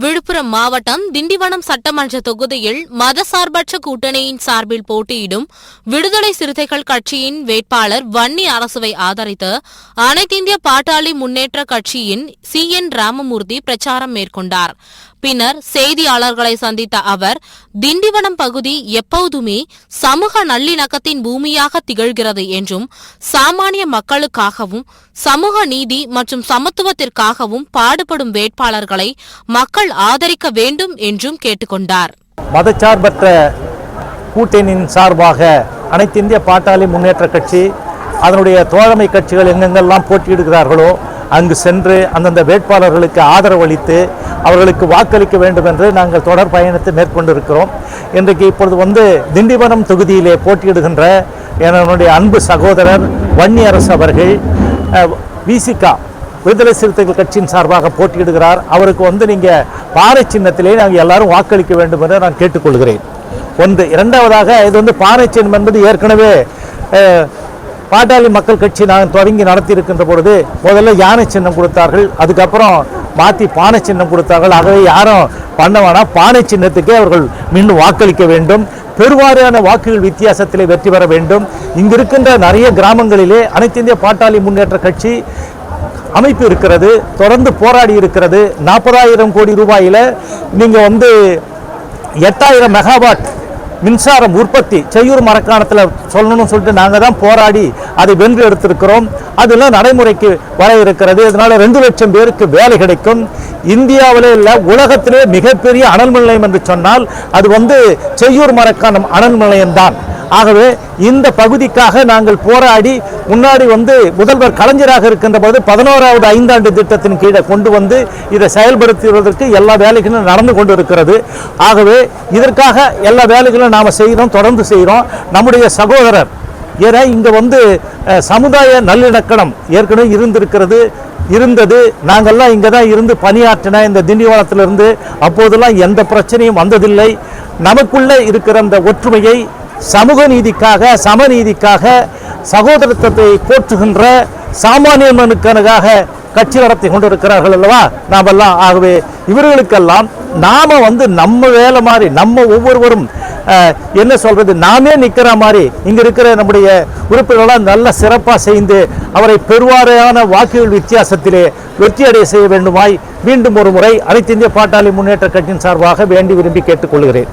விழுப்புரம் மாவட்டம் திண்டிவனம் சட்டமன்ற தொகுதியில் மதசார்பற்ற கூட்டணியின் சார்பில் போட்டியிடும் விடுதலை சிறுத்தைகள் கட்சியின் வேட்பாளர் வன்னி அரசுவை ஆதரித்து அனைத்திந்திய பாட்டாளி முன்னேற்ற கட்சியின் CN ராமமூர்த்தி பிரச்சாரம் மேற்கொண்டார். பின்னர் செய்தியாளர்களை சந்தித்த அவர், திண்டிவனம் பகுதி எப்போதுமே சமூக நல்லிணக்கத்தின் பூமியாக திகழ்கிறது என்றும், சாமானிய மக்களுக்காகவும் சமூக நீதி மற்றும் சமத்துவத்திற்காகவும் பாடுபடும் வேட்பாளர்களை மக்கள் ஆதரிக்க வேண்டும் என்றும் கேட்டுக்கொண்டார். மதச்சார்பற்ற கூட்டணியின் சார்பாக அனைத்து இந்திய பாட்டாளி முன்னேற்ற கட்சி அதனுடைய தோழமை கட்சிகள் எங்கெங்கெல்லாம் போட்டியிடுகிறார்களோ அங்கு சென்று அந்தந்த வேட்பாளர்களுக்கு ஆதரவு அளித்து அவர்களுக்கு வாக்களிக்க வேண்டும் என்று நாங்கள் தொடர் பயணத்தை மேற்கொண்டிருக்கிறோம். இன்றைக்கு இப்பொழுது திண்டிவனம் தொகுதியிலே போட்டியிடுகின்ற என்னுடைய அன்பு சகோதரர் வன்னி அரசு அவர்கள் VCK விடுதலை சிறுத்தைகள் கட்சியின் சார்பாக போட்டியிடுகிறார். அவருக்கு நீங்கள் பாறை சின்னத்திலே நாங்கள் எல்லாரும் வாக்களிக்க வேண்டும் என்று நான் கேட்டுக்கொள்கிறேன். ஒன்று. இரண்டாவதாக, இது பாறை சின்னம் என்பது ஏற்கனவே பாட்டாளி மக்கள் கட்சி நான் தொடங்கி நடத்தியிருக்கின்ற பொழுது முதல்ல யானை சின்னம் கொடுத்தார்கள், அதுக்கப்புறம் மாற்றி பானை சின்னம் கொடுத்தார்கள். ஆகவே யாரும் பண்ண வேணாம், பானை சின்னத்துக்கே அவர்கள் மீண்டும் வாக்களிக்க வேண்டும். பெருவாரியான வாக்குகள் வித்தியாசத்திலே வெற்றி பெற வேண்டும். இங்கு இருக்கின்ற நிறைய கிராமங்களிலே அனைத்து இந்திய பாட்டாளி முன்னேற்ற கட்சி அமைப்பு இருக்கிறது, தொடர்ந்து போராடி இருக்கிறது. 40,000 கோடி ரூபாயில் நீங்கள் 8,000 மெகாவாட் மின்சாரம் உற்பத்தி செய்யூர் மரக்காணத்தில் சொல்லணும்னு சொல்லிட்டு நாங்கள் தான் போராடி அதை வென்று எடுத்திருக்கிறோம். அதெல்லாம் நடைமுறைக்கு வர இருக்கிறது. இதனால் 2 லட்சம் பேருக்கு வேலை கிடைக்கும். இந்தியாவிலே இல்லை, உலகத்திலே மிகப்பெரிய அனல் நிலையம் என்று சொன்னால் அது செய்யூர் மரக்காணம் அனல் நிலையம்தான். ஆகவே இந்த பகுதிக்காக நாங்கள் போராடி முன்னாடி முதல்வர் கலைஞராக இருக்கின்ற போது 11வது ஐந்தாண்டு திட்டத்தின் கீழே கொண்டு இதை செயல்படுத்துவதற்கு எல்லா வேலைகளும் நடந்து கொண்டு இருக்கிறது. ஆகவே இதற்காக எல்லா வேலைகளும் நாம் செய்கிறோம், தொடர்ந்து செய்கிறோம். நம்முடைய சகோதரர் ஏன்னா இங்கே சமுதாய நல்லிணக்கம் ஏற்கனவே இருந்தது. நாங்கள்லாம் இங்கே தான் இருந்து பணியாற்றின இந்த திண்டிவனத்திலிருந்து. அப்போதெல்லாம் எந்த பிரச்சனையும் வந்ததில்லை. நமக்குள்ளே இருக்கிற அந்த ஒற்றுமையை சமூக நீதிக்காக, சமநீதிக்காக, சகோதரத்துவத்தை போற்றுகின்ற சாமானியனுக்காக கட்சி நடத்தி கொண்டிருக்கிறார்கள் அல்லவா நாமெல்லாம். ஆகவே இவர்களுக்கெல்லாம் நாம நம்ம வேலை மாதிரி நம்ம ஒவ்வொருவரும் என்ன சொல்றது, நாமே நிற்கிற மாதிரி இங்க இருக்கிற நம்முடைய உறுப்பினர்களால் நல்ல சிறப்பாக செய்து அவரை பெருவாரியான வாக்குகள் வித்தியாசத்திலே வெற்றியடைய செய்ய வேண்டுமாய் மீண்டும் ஒரு முறை அனைத்து இந்திய பாட்டாளி முன்னேற்ற கட்சியின் சார்பாக வேண்டி விரும்பி கேட்டுக்கொள்கிறேன்.